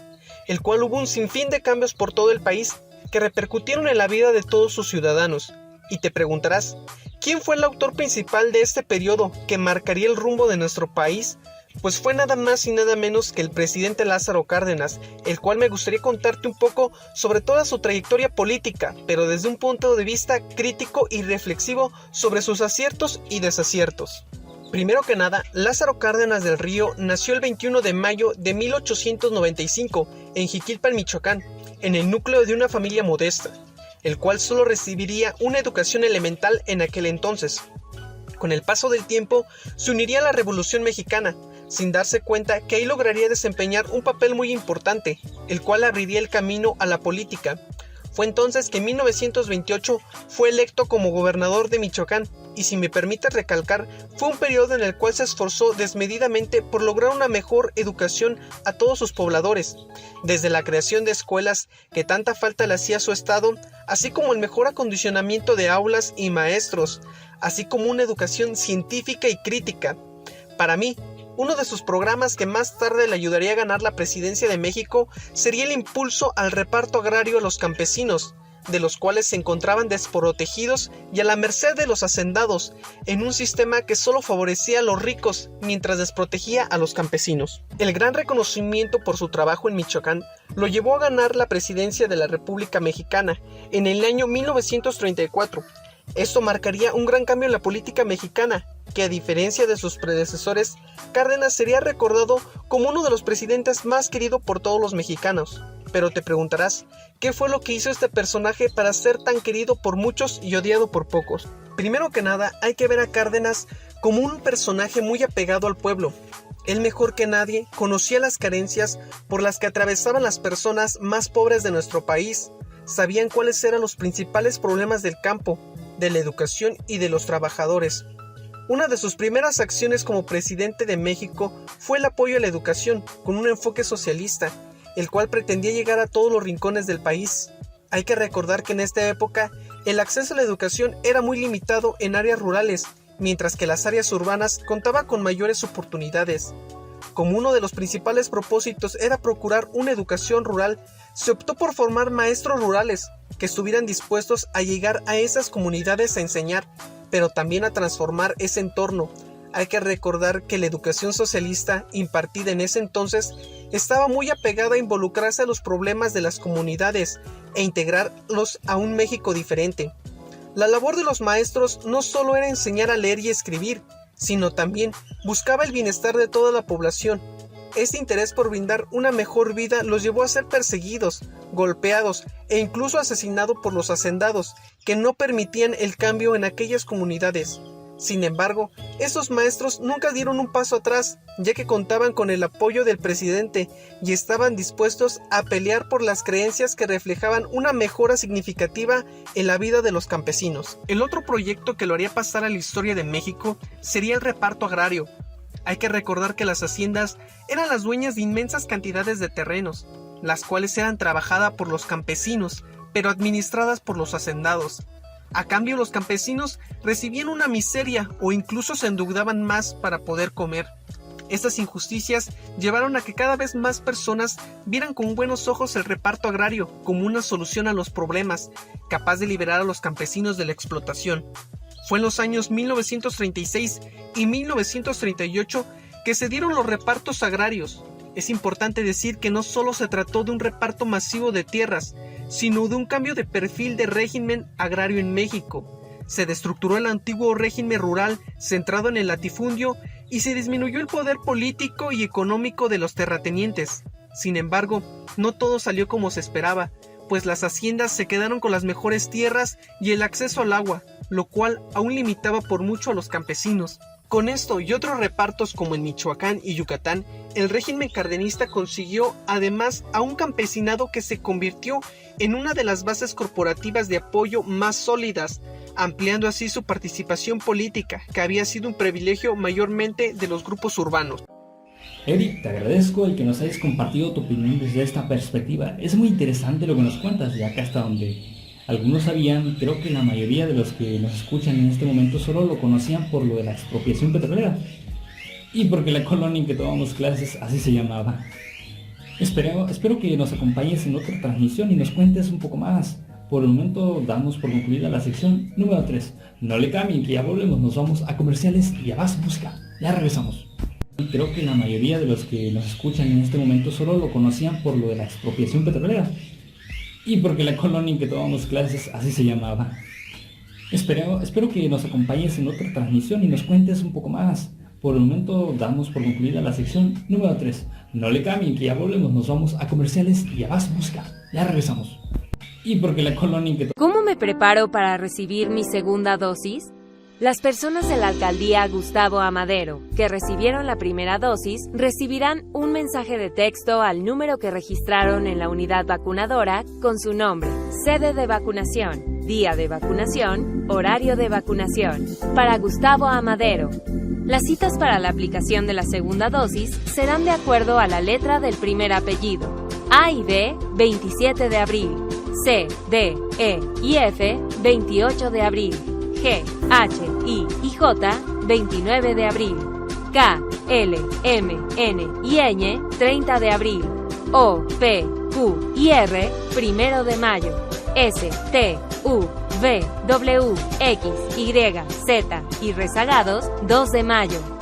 Speaker 12: el cual hubo un sinfín de cambios por todo el país que repercutieron en la vida de todos sus ciudadanos. Y te preguntarás, ¿quién fue el autor principal de este periodo que marcaría el rumbo de nuestro país? Pues fue nada más y nada menos que el presidente Lázaro Cárdenas, el cual me gustaría contarte un poco sobre toda su trayectoria política, pero desde un punto de vista crítico y reflexivo sobre sus aciertos y desaciertos. Primero que nada, Lázaro Cárdenas del Río nació el 21 de mayo de 1895 en Jiquilpan, Michoacán, en el núcleo de una familia modesta, el cual solo recibiría una educación elemental en aquel entonces. Con el paso del tiempo, se uniría a la Revolución Mexicana, sin darse cuenta que ahí lograría desempeñar un papel muy importante, el cual abriría el camino a la política. Fue entonces que en 1928 fue electo como gobernador de Michoacán, y si me permite recalcar, fue un periodo en el cual se esforzó desmedidamente por lograr una mejor educación a todos sus pobladores, desde la creación de escuelas que tanta falta le hacía a su estado, así como el mejor acondicionamiento de aulas y maestros, así como una educación científica y crítica. Para mí, uno de sus programas que más tarde le ayudaría a ganar la presidencia de México sería el impulso al reparto agrario a los campesinos, de los cuales se encontraban desprotegidos y a la merced de los hacendados, en un sistema que solo favorecía a los ricos mientras desprotegía a los campesinos. El gran reconocimiento por su trabajo en Michoacán lo llevó a ganar la presidencia de la República Mexicana en el año 1934. Esto marcaría un gran cambio en la política mexicana, que a diferencia de sus predecesores, Cárdenas sería recordado como uno de los presidentes más queridos por todos los mexicanos. Pero te preguntarás, ¿qué fue lo que hizo este personaje para ser tan querido por muchos y odiado por pocos? Primero que nada, hay que ver a Cárdenas como un personaje muy apegado al pueblo.
Speaker 19: Él mejor que nadie conocía las carencias por las que atravesaban las personas más pobres de nuestro país. Sabían cuáles eran los principales problemas del campo, de la educación y de los trabajadores. Una de sus primeras acciones como presidente de México fue el apoyo a la educación, con un enfoque socialista, el cual pretendía llegar a todos los rincones del país. Hay que recordar que en esta época el acceso a la educación era muy limitado en áreas rurales, mientras que las áreas urbanas contaban con mayores oportunidades. Como uno de los principales propósitos era procurar una educación rural, se optó por formar maestros rurales que estuvieran dispuestos a llegar a esas comunidades a enseñar, pero también a transformar ese entorno. Hay que recordar que la educación socialista impartida en ese entonces estaba muy apegada a involucrarse a los problemas de las comunidades e integrarlos a un México diferente. La labor de los maestros no solo era enseñar a leer y escribir, sino también buscaba el bienestar de toda la población. Este interés por brindar una mejor vida los llevó a ser perseguidos, golpeados e incluso asesinados por los hacendados, que no permitían el cambio en aquellas comunidades. Sin embargo, esos maestros nunca dieron un paso atrás, ya que contaban con el apoyo del presidente y estaban dispuestos a pelear por las creencias que reflejaban una mejora significativa en la vida de los campesinos. El otro proyecto que lo haría pasar a la historia de México sería el reparto agrario. Hay que recordar que las haciendas eran las dueñas de inmensas cantidades de terrenos, las cuales eran trabajadas por los campesinos, pero administradas por los hacendados. A cambio, los campesinos recibían una miseria o incluso se endeudaban más para poder comer. Estas injusticias llevaron a que cada vez más personas vieran con buenos ojos el reparto agrario como una solución a los problemas, capaz de liberar a los campesinos de la explotación. Fue en los años 1936 y 1938 que se dieron los repartos agrarios. Es importante decir que no solo se trató de un reparto masivo de tierras, sino de un cambio de perfil de régimen agrario en México. Se destructuró el antiguo régimen rural centrado en el latifundio y se disminuyó el poder político y económico de los terratenientes. Sin embargo, no todo salió como se esperaba, pues las haciendas se quedaron con las mejores tierras y el acceso al agua, lo cual aún limitaba por mucho a los campesinos. Con esto y otros repartos como en Michoacán y Yucatán, el régimen cardenista consiguió además a un campesinado que se convirtió en una de las bases corporativas de apoyo más sólidas, ampliando así su participación política, que había sido un privilegio mayormente de los grupos urbanos.
Speaker 1: Eric, te agradezco el que nos hayas compartido tu opinión desde esta perspectiva. Es muy interesante lo que nos cuentas, y acá hasta donde algunos sabían, creo que la mayoría de los que nos escuchan en este momento solo lo conocían por lo de la expropiación petrolera y porque la colonia en que tomamos clases así se llamaba. Espero que nos acompañes en otra transmisión y nos cuentes un poco más. Por el momento damos por concluida la sección número 3. No le cambien, que ya volvemos, nos vamos a comerciales y a más música. Ya regresamos. Creo que la mayoría de los que nos escuchan en este momento solo lo conocían por lo de la expropiación petrolera y porque la colonia en que tomamos clases así se llamaba. Espero que nos acompañes en otra transmisión y nos cuentes un poco más. Por el momento damos por concluida la sección número 3. No le cambien, que ya volvemos, nos vamos a comerciales y a más música. Ya regresamos. Y porque la colonia en que...
Speaker 20: ¿Cómo me preparo para recibir mi segunda dosis? Las personas de la alcaldía Gustavo Amadero que recibieron la primera dosis recibirán un mensaje de texto al número que registraron en la unidad vacunadora con su nombre, sede de vacunación, día de vacunación, horario de vacunación. Para Gustavo Amadero, las citas para la aplicación de la segunda dosis serán de acuerdo a la letra del primer apellido. A y B, 27 de abril. C, D, E y F, 28 de abril. G, H, I y J, 29 de abril. K, L, M, N y Ñ, 30 de abril. O, P, Q y R, 1 de mayo. S, T, U, V, W, X, Y, Z y rezagados, 2 de mayo.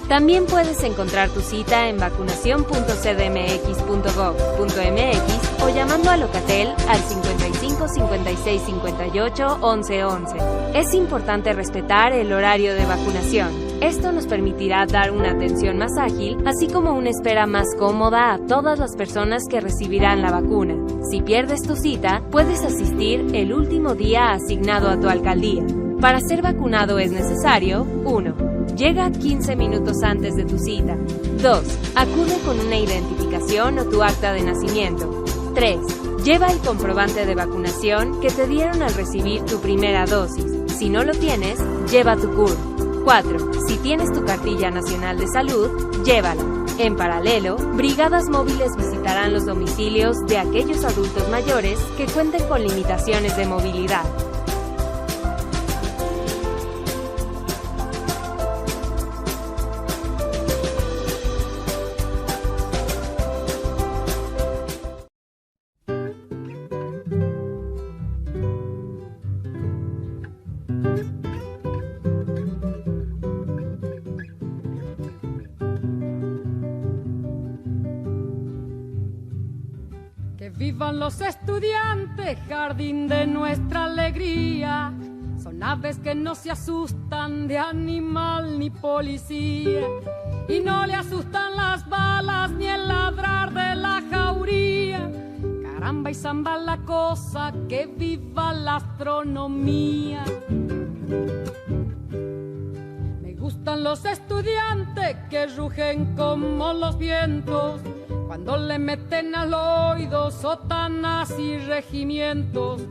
Speaker 20: También puedes encontrar tu cita en vacunación.cdmx.gov.mx o llamando a Locatel al 55 56 58 11 11. Es importante respetar el horario de vacunación. Esto nos permitirá dar una atención más ágil, así como una espera más cómoda a todas las personas que recibirán la vacuna. Si pierdes tu cita, puedes asistir el último día asignado a tu alcaldía. Para ser vacunado es necesario 1. Llega 15 minutos antes de tu cita. 2. Acude con una identificación o tu acta de nacimiento. 3. Lleva el comprobante de vacunación que te dieron al recibir tu primera dosis. Si no lo tienes, lleva tu CURP. 4. Si tienes tu cartilla nacional de salud, llévala. En paralelo, brigadas móviles visitarán los domicilios de aquellos adultos mayores que cuenten con limitaciones de movilidad.
Speaker 21: Vivan los estudiantes, jardín de nuestra alegría. Son aves que no se asustan de animal ni policía. Y no le asustan las balas ni el ladrar de la jauría. Caramba y zamba la cosa, que viva la astronomía. Me gustan los estudiantes que rugen como los vientos. Cuando le meten al oído sotanas y regimientos,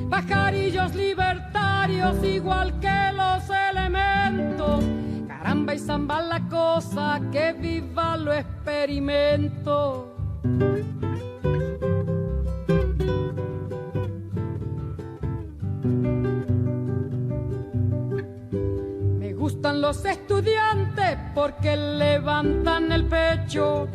Speaker 21: pajarillos libertarios igual que los elementos. Caramba y zamba la cosa, que viva lo experimento. Me gustan los estudiantes porque levantan el pecho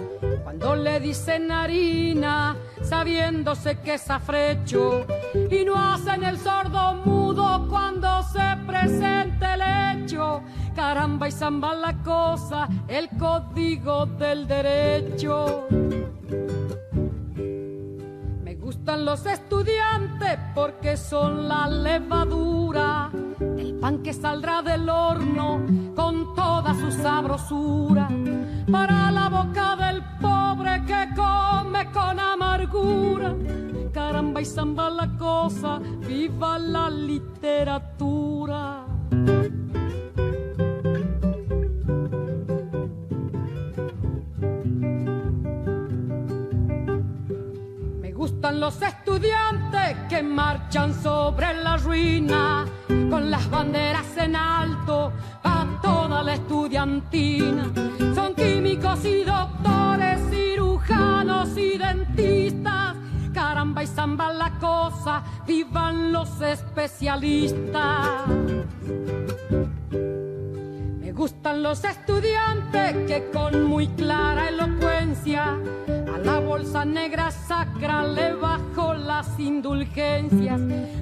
Speaker 21: cuando le dicen harina, sabiéndose que es afrecho, y no hacen el sordo mudo cuando se presente el hecho. Caramba y zamba la cosa, el código del derecho. Me gustan los estudiantes porque son la levadura del pan que saldrá del horno con toda su sabrosura, para la boca del pobre que come con amargura. Caramba y zamba la cosa, viva la literatura. Me gustan los estudiantes que marchan sobre la ruina con las banderas en alto a toda la estudiantina. Son químicos y doctores, cirujanos y dentistas. Caramba y zamba la cosa, vivan los especialistas. Me gustan los estudiantes que con muy clara elocuencia a la bolsa negra sacra le bajo las indulgencias,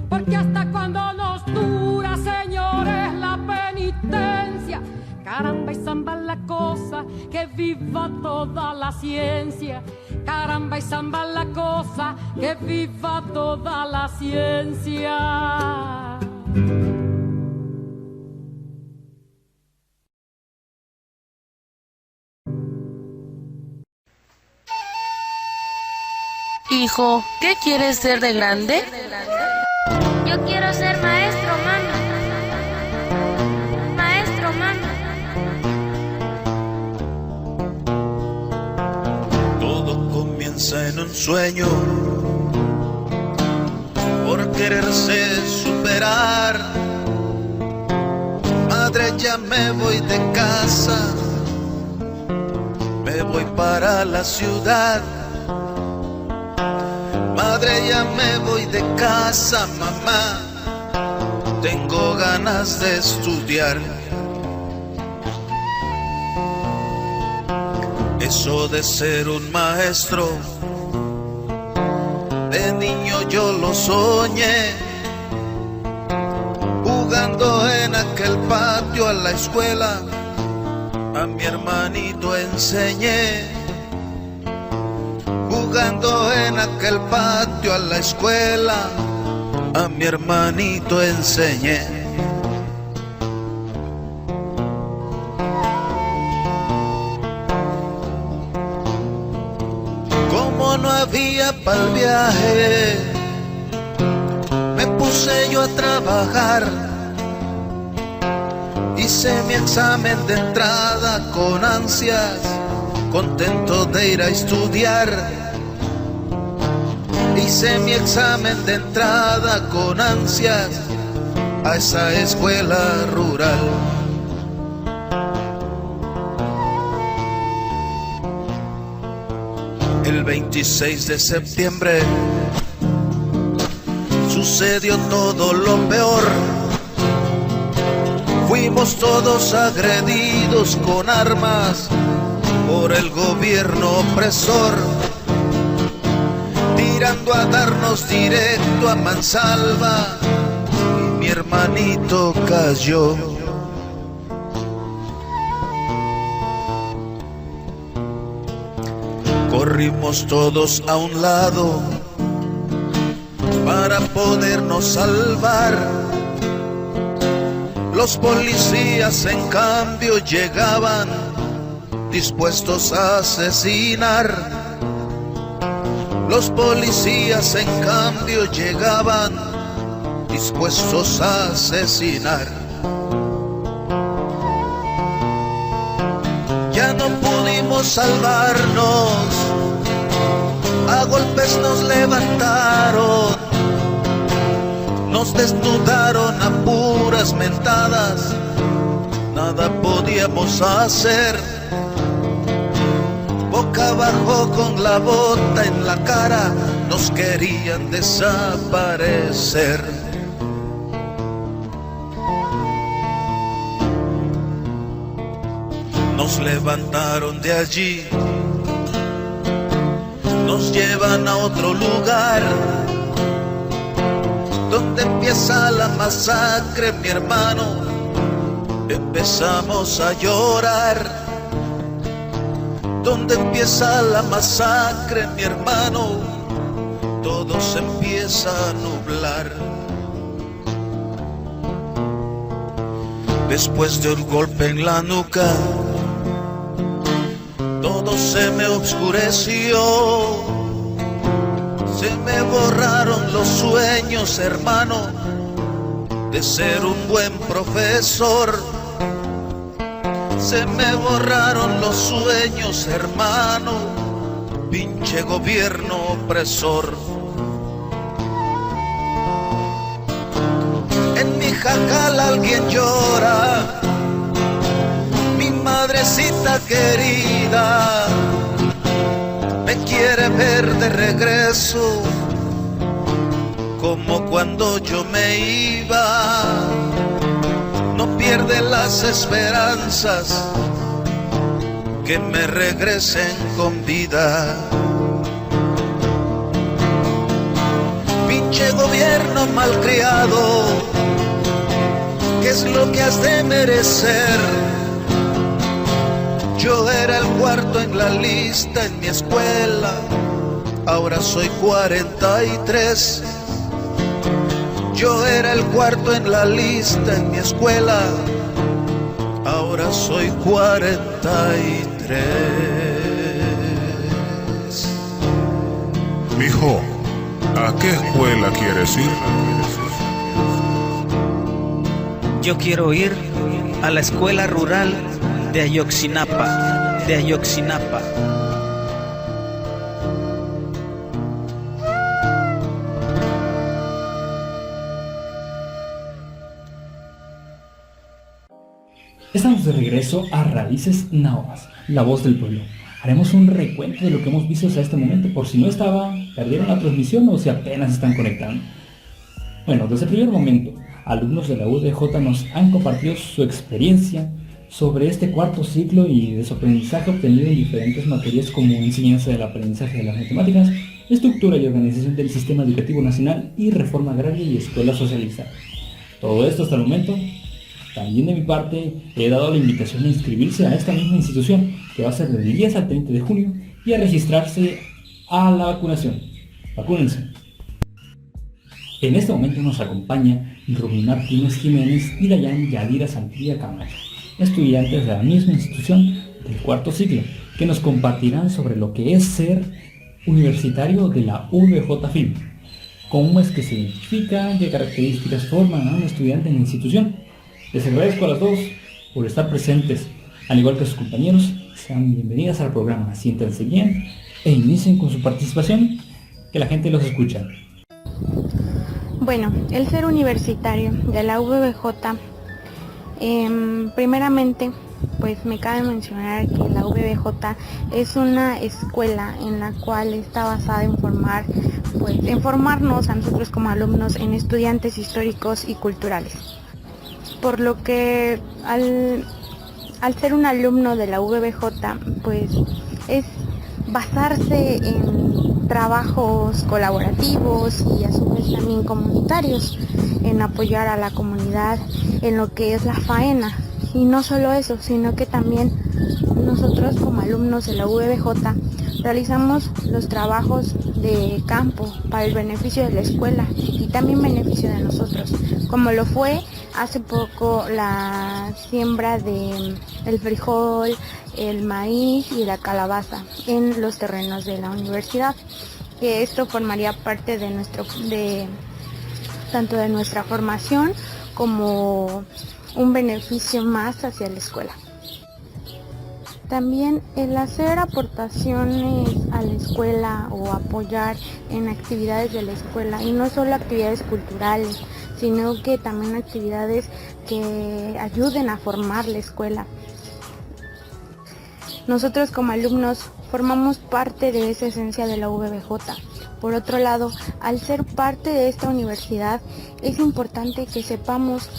Speaker 21: porque hasta cuando nos dura, señores, la penitencia. Caramba y zamba la cosa, que viva toda la ciencia. Caramba y zamba la cosa, que viva toda la ciencia.
Speaker 22: Hijo, ¿qué quieres ser de grande?
Speaker 23: Yo quiero ser maestro, mami. Maestro, mami.
Speaker 7: Todo comienza en un sueño, por quererse superar. Madre, ya me voy de casa, me voy para la ciudad. Madre, ya me voy de casa, mamá, tengo ganas de estudiar. Eso de ser un maestro, de niño yo lo soñé, jugando en aquel patio a la escuela, a mi hermanito enseñé. Jugando en aquel patio a la escuela, a mi hermanito enseñé. Como no había pa'l viaje, me puse yo a trabajar Hice mi examen de entrada con ansias, contento de ir a estudiar. Hice mi examen de entrada con ansias a esa escuela rural. El 26 de septiembre sucedió todo lo peor. Fuimos todos agredidos con armas por el gobierno opresor, tirando a darnos directo a mansalva, y mi hermanito cayó. Corrimos todos a un lado para podernos salvar. Los policías en cambio llegaban dispuestos a asesinar. Los policías en cambio llegaban dispuestos a asesinar. Ya no pudimos salvarnos, a golpes nos levantaron, nos desnudaron a puras mentadas, nada podíamos hacer. Boca abajo con la bota en la cara, nos querían desaparecer. Nos levantaron de allí, nos llevan a otro lugar, donde empieza la masacre, mi hermano. Empezamos a llorar. Donde empieza la masacre, mi hermano, todo se empieza a nublar. Después de un golpe en la nuca, todo se me oscureció. Se me borraron los sueños, hermano, de ser un buen profesor. Se me borraron los sueños, hermano, pinche gobierno opresor. En mi jacal alguien llora, mi madrecita querida me quiere ver de regreso, como cuando yo me iba. No pierde las esperanzas que me regresen con vida. Pinche gobierno malcriado, ¿qué es lo que has de merecer? Yo era el cuarto en la lista en mi escuela, ahora soy 43. Yo era el cuarto en la lista en mi escuela, ahora soy 43.
Speaker 2: Mijo, ¿a qué escuela quieres ir?
Speaker 3: Yo quiero ir a la escuela rural de Ayotzinapa,
Speaker 1: Estamos de regreso a Raíces Nahuas, la voz del pueblo. Haremos un recuento de lo que hemos visto hasta este momento, por si no perdieron la transmisión o si apenas están conectando. Bueno, desde el primer momento, alumnos de la UDJ nos han compartido su experiencia sobre este cuarto ciclo y de su aprendizaje obtenido en diferentes materias como enseñanza del aprendizaje de las matemáticas, estructura y organización del sistema educativo nacional y reforma agraria y escuela socialista. Todo esto hasta el momento. También de mi parte he dado la invitación a inscribirse a esta misma institución, que va a ser del 10 al 30 de junio, y a registrarse a la vacunación. Vacúnense. En este momento nos acompaña Rubí Martínez Jiménez y Dayan Yadira Santilla Camacho, estudiantes de la misma institución del cuarto ciclo, que nos compartirán sobre lo que es ser universitario de la UDJ-FIL, cómo es que se identifica, qué características forman a un estudiante en la institución. Les agradezco a las dos por estar presentes, al igual que sus compañeros. Sean bienvenidas al programa, siéntanse bien e inicien con su participación, que la gente los escucha.
Speaker 4: Bueno, el ser universitario de la VBJ, primeramente, pues me cabe mencionar que la VBJ es una escuela en la cual está basada en formarnos a nosotros como alumnos en estudiantes históricos y culturales. Por lo que al ser un alumno de la VBJ, pues es basarse en trabajos colaborativos y a su vez también comunitarios, en apoyar a la comunidad en lo que es la faena. Y no solo eso, sino que también nosotros como alumnos de la VBJ realizamos los trabajos de campo para el beneficio de la escuela y también beneficio de nosotros, como lo fue hace poco la siembra del frijol, el maíz y la calabaza en los terrenos de la universidad, que esto formaría parte de tanto de nuestra formación como un beneficio más hacia la escuela. También el hacer aportaciones a la escuela o apoyar en actividades de la escuela, y no solo actividades culturales, sino que también actividades que ayuden a formar la escuela. Nosotros como alumnos formamos parte de esa esencia de la VBJ. Por otro lado, al ser parte de esta universidad, es importante que sepamos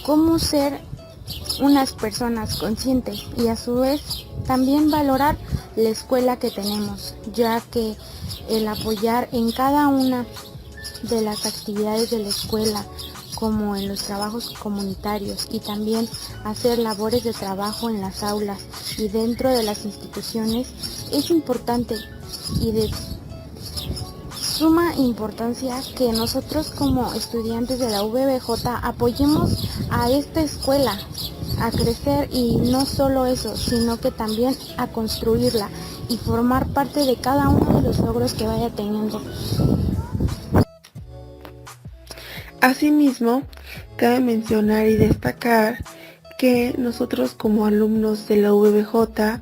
Speaker 4: cómo ser unas personas conscientes y a su vez también valorar la escuela que tenemos, ya que el apoyar en cada una de las actividades de la escuela, como en los trabajos comunitarios, y también hacer labores de trabajo en las aulas y dentro de las instituciones, es importante y de suma importancia que nosotros como estudiantes de la VBJ apoyemos a esta escuela a crecer, y no solo eso, sino que también a construirla y formar parte de cada uno de los logros que vaya teniendo.
Speaker 5: Asimismo, cabe mencionar y destacar que nosotros como alumnos de la VBJ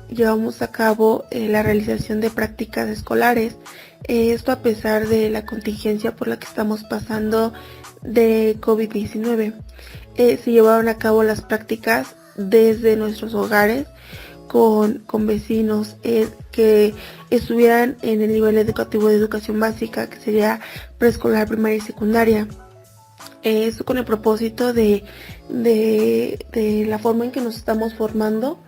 Speaker 5: llevamos a cabo la realización de prácticas escolares, esto a pesar de la contingencia por la que estamos pasando de COVID-19. Se llevaron a cabo las prácticas desde nuestros hogares con vecinos que estuvieran en el nivel educativo de educación básica, que sería preescolar, primaria y secundaria. Esto con el propósito de la forma en que nos estamos formando,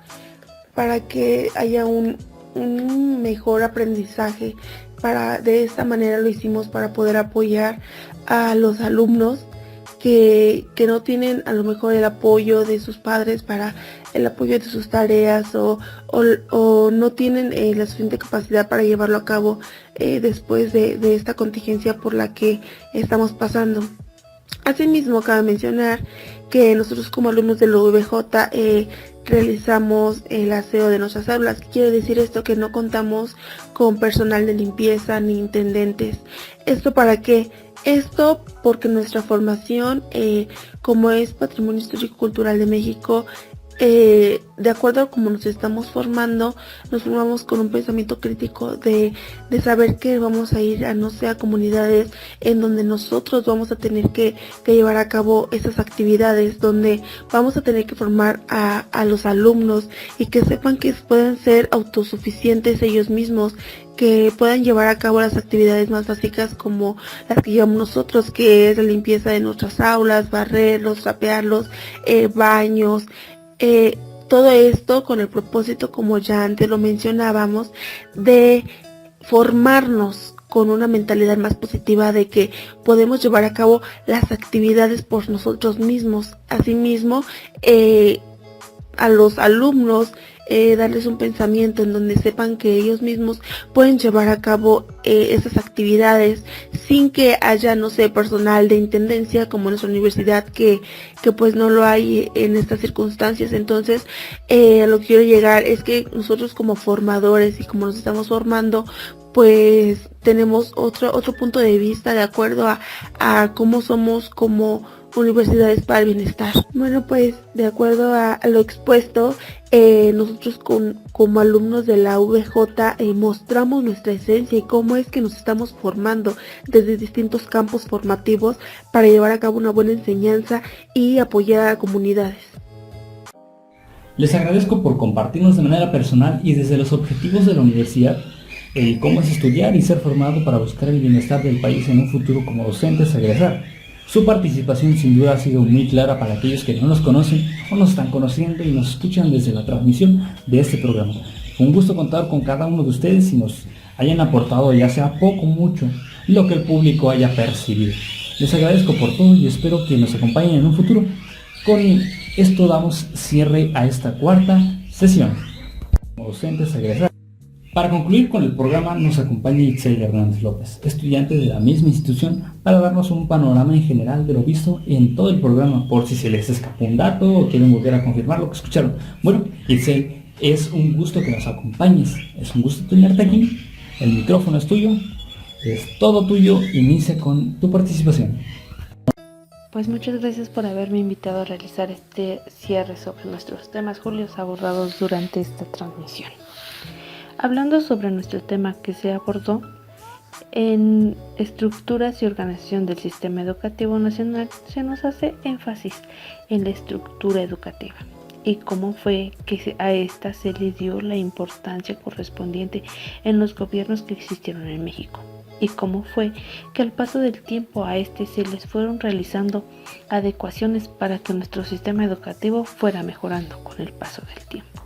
Speaker 5: para que haya un mejor aprendizaje. De esta manera lo hicimos para poder apoyar a los alumnos que no tienen a lo mejor el apoyo de sus padres para el apoyo de sus tareas, o no tienen la suficiente capacidad para llevarlo a cabo después de esta contingencia por la que estamos pasando. Asimismo, cabe mencionar que nosotros como alumnos de la VBJ realizamos el aseo de nuestras aulas. ¿Qué quiere decir esto? Que no contamos con personal de limpieza ni intendentes. ¿Esto para qué? Esto porque nuestra formación, como es Patrimonio Histórico Cultural de México, de acuerdo a cómo nos estamos formando, nos formamos con un pensamiento crítico de saber que vamos a ir a comunidades en donde nosotros vamos a tener que llevar a cabo esas actividades, donde vamos a tener que formar a los alumnos y que sepan que pueden ser autosuficientes ellos mismos, que puedan llevar a cabo las actividades más básicas como las que llevamos nosotros, que es la limpieza de nuestras aulas, barrerlos, trapearlos, baños, todo esto con el propósito, como ya antes lo mencionábamos, de formarnos con una mentalidad más positiva de que podemos llevar a cabo las actividades por nosotros mismos. Asimismo, a los alumnos darles un pensamiento en donde sepan que ellos mismos pueden llevar a cabo esas actividades sin que haya, personal de intendencia como en nuestra universidad, que pues no lo hay en estas circunstancias. Entonces, a lo que quiero llegar es que nosotros como formadores y como nos estamos formando, pues tenemos otro punto de vista de acuerdo a cómo somos como universidades para el bienestar. Bueno, pues de acuerdo a lo expuesto, nosotros como alumnos de la VJ mostramos nuestra esencia y cómo es que nos estamos formando desde distintos campos formativos para llevar a cabo una buena enseñanza y apoyar a comunidades.
Speaker 1: Les agradezco por compartirnos de manera personal y desde los objetivos de la universidad cómo es estudiar y ser formado para buscar el bienestar del país en un futuro como docentes a egresar. Su participación sin duda ha sido muy clara para aquellos que no nos conocen o nos están conociendo y nos escuchan desde la transmisión de este programa. Fue un gusto contar con cada uno de ustedes y nos hayan aportado, ya sea poco o mucho, lo que el público haya percibido. Les agradezco por todo y espero que nos acompañen en un futuro. Con esto damos cierre a esta cuarta sesión como docentes a egresar. Para concluir con el programa nos acompaña Itzel Hernández López, estudiante de la misma institución, para darnos un panorama en general de lo visto en todo el programa, por si se les escapó un dato o quieren volver a confirmar lo que escucharon. Bueno, Itzel, es un gusto que nos acompañes, es un gusto tenerte aquí, el micrófono es tuyo, es todo tuyo, inicia con tu participación.
Speaker 6: Pues muchas gracias por haberme invitado a realizar este cierre sobre nuestros temas, Julio, abordados durante esta transmisión. Hablando sobre nuestro tema que se abordó en estructuras y organización del sistema educativo nacional, se nos hace énfasis en la estructura educativa y cómo fue que a esta se le dio la importancia correspondiente en los gobiernos que existieron en México y cómo fue que al paso del tiempo a este se les fueron realizando adecuaciones para que nuestro sistema educativo fuera mejorando con el paso del tiempo.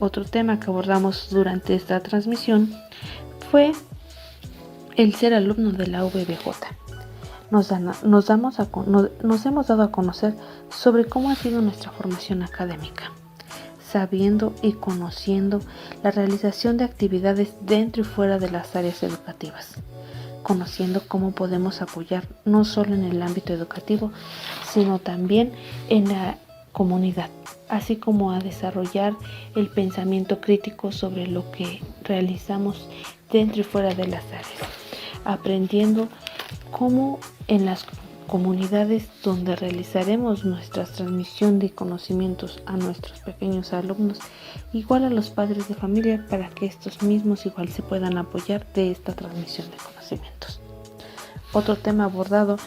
Speaker 6: Otro tema que abordamos durante esta transmisión fue el ser alumno de la VBJ. Nos hemos dado a conocer sobre cómo ha sido nuestra formación académica, sabiendo y conociendo la realización de actividades dentro y fuera de las áreas educativas, conociendo cómo podemos apoyar no solo en el ámbito educativo, sino también en la comunidad, así como a desarrollar el pensamiento crítico sobre lo que realizamos dentro y fuera de las áreas, aprendiendo cómo en las comunidades donde realizaremos nuestra transmisión de conocimientos a nuestros pequeños alumnos, igual a los padres de familia, para que estos mismos igual se puedan apoyar de esta transmisión de conocimientos. Otro tema abordado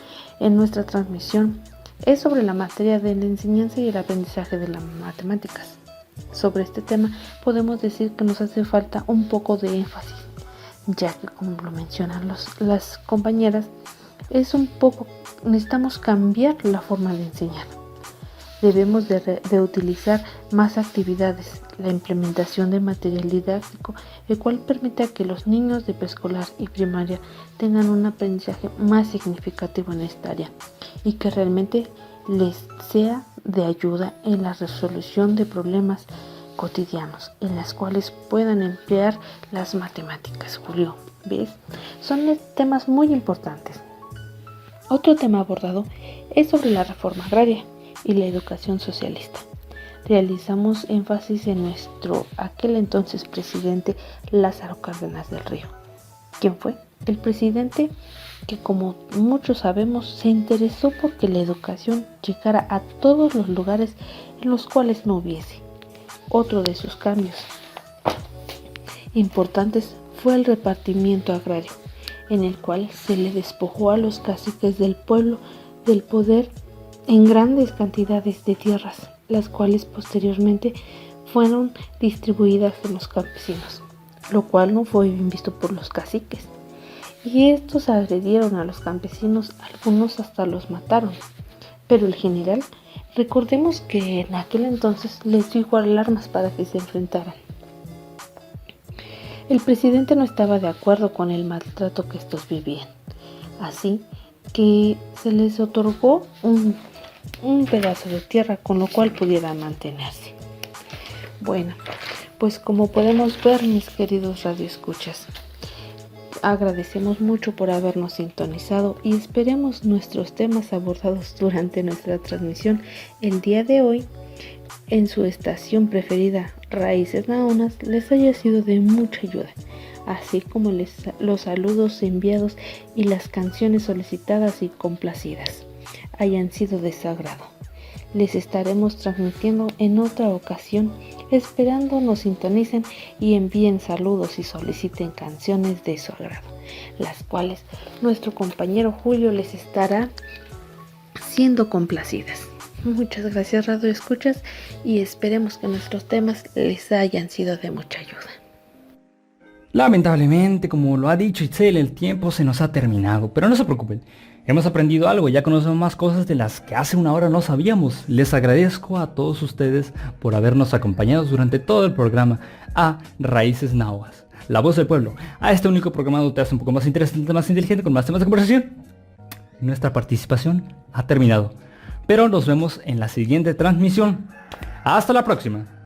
Speaker 6: en nuestra transmisión es sobre la materia de la enseñanza y el aprendizaje de las matemáticas. Sobre este tema podemos decir que nos hace falta un poco de énfasis, ya que como lo mencionan las compañeras, necesitamos cambiar la forma de enseñar. Debemos de utilizar más actividades, la implementación de material didáctico, el cual permita que los niños de preescolar y primaria tengan un aprendizaje más significativo en esta área y que realmente les sea de ayuda en la resolución de problemas cotidianos, en las cuales puedan emplear las matemáticas. Julio, ¿ves? Son temas muy importantes. Otro tema abordado es sobre la reforma agraria y la educación socialista. Realizamos énfasis en nuestro aquel entonces presidente Lázaro Cárdenas del Río. ¿Quién fue? El presidente que, como muchos sabemos, se interesó porque la educación llegara a todos los lugares en los cuales no hubiese. Otro de sus cambios importantes fue el repartimiento agrario, en el cual se le despojó a los caciques del pueblo del poder en grandes cantidades de tierras, las cuales posteriormente fueron distribuidas en los campesinos, lo cual no fue bien visto por los caciques. Y estos agredieron a los campesinos, algunos hasta los mataron. Pero el general, recordemos que en aquel entonces les dio igual armas para que se enfrentaran. El presidente no estaba de acuerdo con el maltrato que estos vivían, así que se les otorgó un pedazo de tierra con lo cual pudieran mantenerse. Bueno, pues como podemos ver, mis queridos radioescuchas, agradecemos mucho por habernos sintonizado y esperemos nuestros temas abordados durante nuestra transmisión el día de hoy en su estación preferida, Raíces Naonas, les haya sido de mucha ayuda, así como los saludos enviados y las canciones solicitadas y complacidas. hayan sido de su agrado. Les estaremos transmitiendo en otra ocasión, esperando nos sintonicen y envíen saludos y soliciten canciones de su agrado, las cuales nuestro compañero Julio les estará siendo complacidas. Muchas gracias, Radio Escuchas, y esperemos que nuestros temas les hayan sido de mucha ayuda.
Speaker 1: Lamentablemente, como lo ha dicho Itzel, el tiempo se nos ha terminado, pero no se preocupen. Hemos aprendido algo, ya conocemos más cosas de las que hace una hora no sabíamos. Les agradezco a todos ustedes por habernos acompañado durante todo el programa a Raíces Nahuas, la voz del pueblo, a este único programa donde te hace un poco más interesante, más inteligente, con más temas de conversación. Nuestra participación ha terminado, pero nos vemos en la siguiente transmisión. Hasta la próxima.